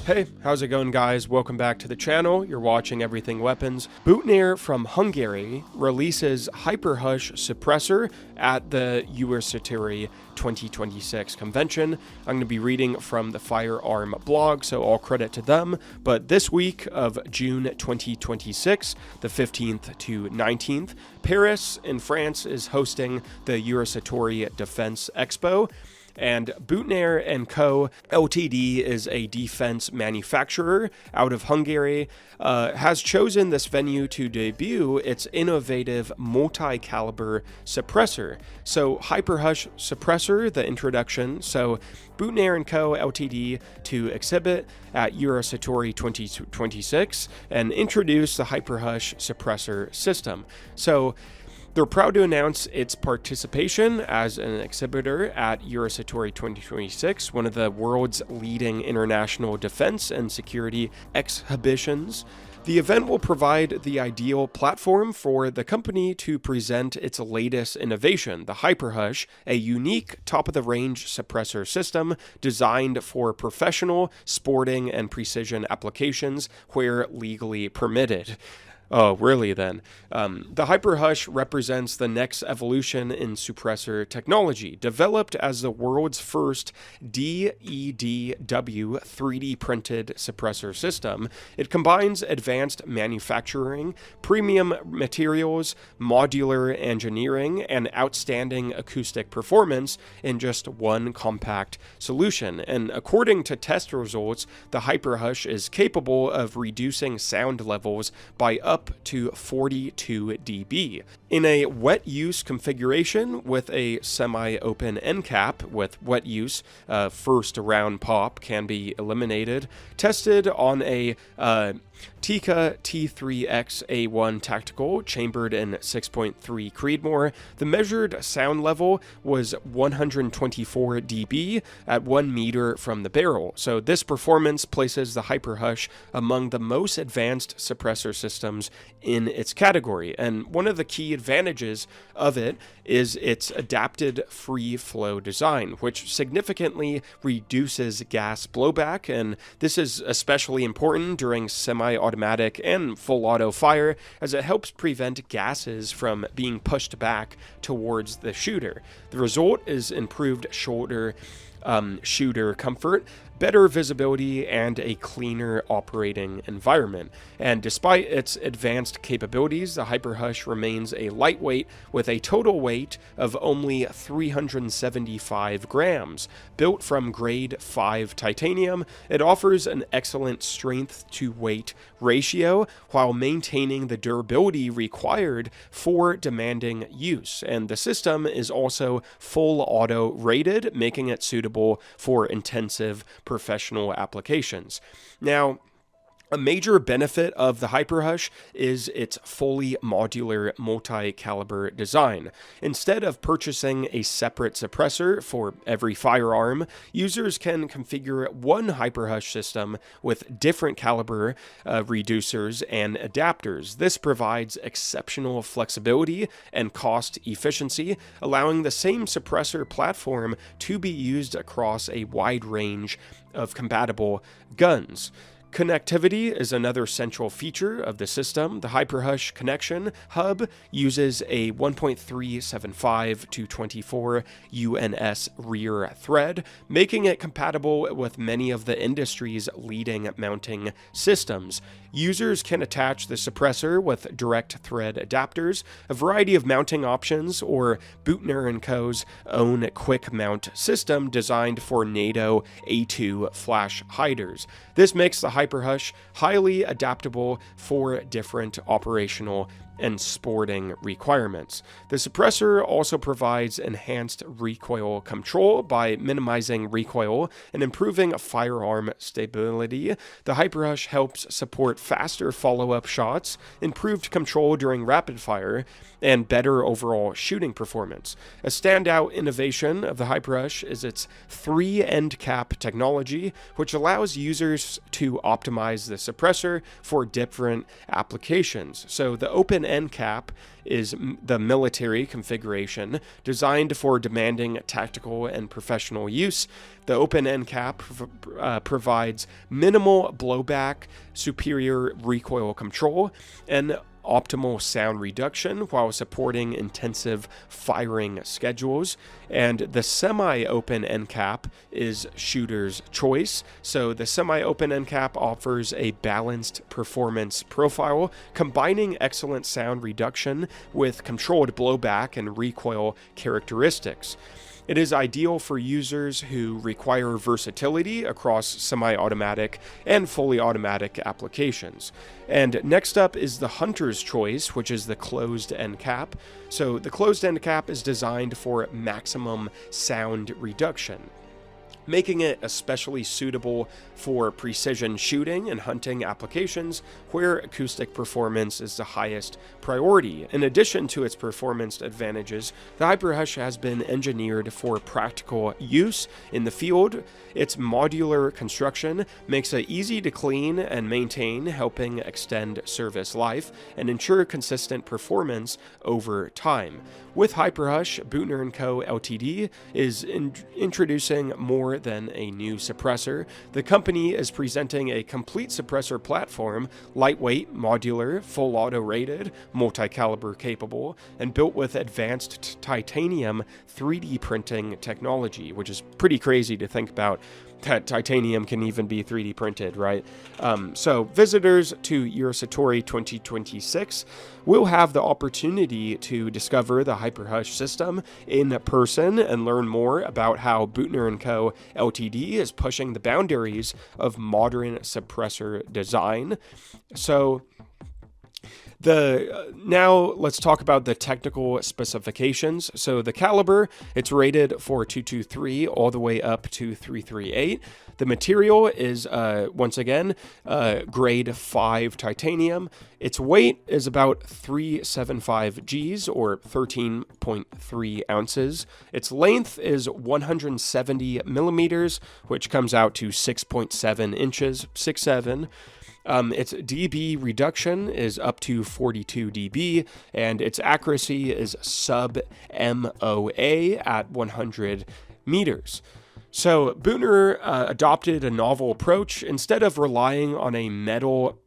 Hey, how's it going, guys? Welcome back to the channel. You're watching Everything Weapons. Büttner from Hungary releases HyperHush Suppressor at the Eurosatory 2026 convention. I'm going to be reading from the Firearm blog, so all credit to them. But this week of June 2026, the 15th to 19th, Paris in France is hosting the Eurosatory Defense Expo. And Büttner & Co. Ltd. is a defense manufacturer out of Hungary, has chosen this venue to debut its innovative multi-caliber suppressor. So HyperHush Suppressor, the introduction. So Büttner & Co. Ltd. to exhibit at Eurosatory 2026 and introduce the HyperHush Suppressor system. So they're proud to announce its participation as an exhibitor at Eurosatory 2026, one of the world's leading international defense and security exhibitions. The event will provide the ideal platform for the company to present its latest innovation, the HyperHush, a unique top-of-the-range suppressor system designed for professional, sporting, and precision applications where legally permitted. Oh, really then? The HyperHush represents the next evolution in suppressor technology, developed as the world's first DEDW 3D printed suppressor system. It combines advanced manufacturing, premium materials, modular engineering, and outstanding acoustic performance in just one compact solution. And according to test results, the HyperHush is capable of reducing sound levels by up to 42 dB. In a wet use configuration with a semi-open end cap with wet use, first round pop can be eliminated, tested on a Tikka T3X-A1 Tactical chambered in 6.3 Creedmoor, the measured sound level was 124 dB at 1 meter from the barrel. So this performance places the HyperHush among the most advanced suppressor systems in its category. And one of the key advantages of it is its adapted free flow design, which significantly reduces gas blowback. And this is especially important during semi-automatic and full auto fire, as it helps prevent gases from being pushed back towards the shooter. The result is improved shooter comfort, better visibility, and a cleaner operating environment. And despite its advanced capabilities, the HyperHush remains a lightweight with a total weight of only 375 grams. Built from grade 5 titanium, it offers an excellent strength to weight ratio while maintaining the durability required for demanding use. And the system is also full auto rated, making it suitable for intensive professional applications. Now, a major benefit of the HyperHush is its fully modular multi-caliber design. Instead of purchasing a separate suppressor for every firearm, users can configure one HyperHush system with different caliber reducers and adapters. This provides exceptional flexibility and cost efficiency, allowing the same suppressor platform to be used across a wide range of compatible guns. Connectivity is another central feature of the system. The HyperHush connection hub uses a 1.375 to 24 UNS rear thread, making it compatible with many of the industry's leading mounting systems. Users can attach the suppressor with direct thread adapters, a variety of mounting options, or Büttner & Co.'s own quick mount system designed for NATO A2 flash hiders. This makes the HyperHush highly adaptable for different operational and sporting requirements. The suppressor also provides enhanced recoil control by minimizing recoil and improving firearm stability. The HyperHush helps support faster follow-up shots, improved control during rapid fire, and better overall shooting performance. A standout innovation of the HyperHush is its 3-end cap technology, which allows users to optimize the suppressor for different applications. So the open end cap is the military configuration designed for demanding tactical and professional use. The open end cap provides minimal blowback, superior recoil control, and optimal sound reduction while supporting intensive firing schedules. And the semi-open end cap is shooter's choice. So the semi-open end cap offers a balanced performance profile, combining excellent sound reduction with controlled blowback and recoil characteristics. It is ideal for users who require versatility across semi-automatic and fully automatic applications. And next up is the hunter's choice, which is the closed end cap. So the closed end cap is designed for maximum sound reduction, making it especially suitable for precision shooting and hunting applications where acoustic performance is the highest priority. In addition to its performance advantages, the HyperHush has been engineered for practical use in the field. Its modular construction makes it easy to clean and maintain, helping extend service life and ensure consistent performance over time. With HyperHush, Büttner & Co. Ltd. is introducing more than a new suppressor. The company is presenting a complete suppressor platform, lightweight, modular, full auto rated, multi-caliber capable, and built with advanced titanium 3D printing technology, which is pretty crazy to think about that titanium can even be 3D printed, right? So visitors to Eurosatory 2026 will have the opportunity to discover the HyperHush system in person and learn more about how Büttner & Co. Ltd. is pushing the boundaries of modern suppressor design. So now let's talk about the technical specifications. So the caliber, it's rated for 223 all the way up to 338. The material is, once again, grade 5 titanium. Its weight is about 375 Gs or 13.3 ounces. Its length is 170 millimeters, which comes out to 6.7 inches, 6'7". Its dB reduction is up to 42 dB, and its accuracy is sub-MOA at 100 meters. So Büttner adopted a novel approach. Instead of relying on a metal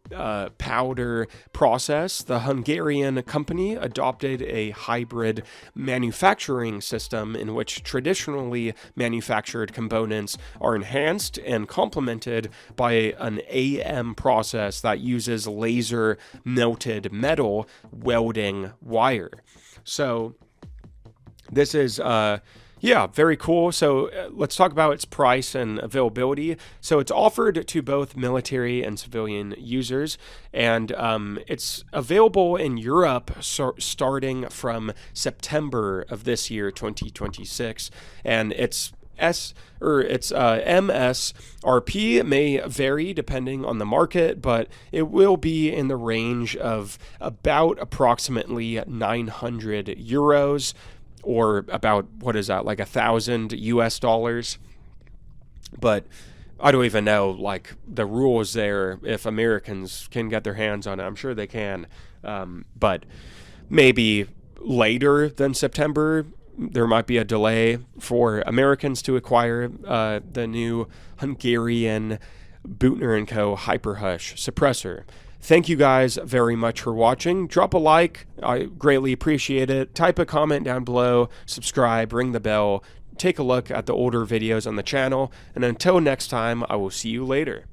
powder process, the Hungarian company adopted a hybrid manufacturing system in which traditionally manufactured components are enhanced and complemented by an AM process that uses laser melted metal welding wire. So this is yeah, very cool. So let's talk about its price and availability. So it's offered to both military and civilian users, and it's available in Europe starting from September of this year, 2026, and its MSRP may vary depending on the market, but it will be in the range of about approximately 900 euros. Or about, what is that, like $1,000 US. But I don't even know, like, the rules there, if Americans can get their hands on it. I'm sure they can. But maybe later than September, there might be a delay for Americans to acquire the new Hungarian Büttner & Co. HyperHush suppressor. Thank you guys very much for watching. Drop a like. I greatly appreciate it. Type a comment down below. Subscribe. Ring the bell. Take a look at the older videos on the channel. And until next time, I will see you later.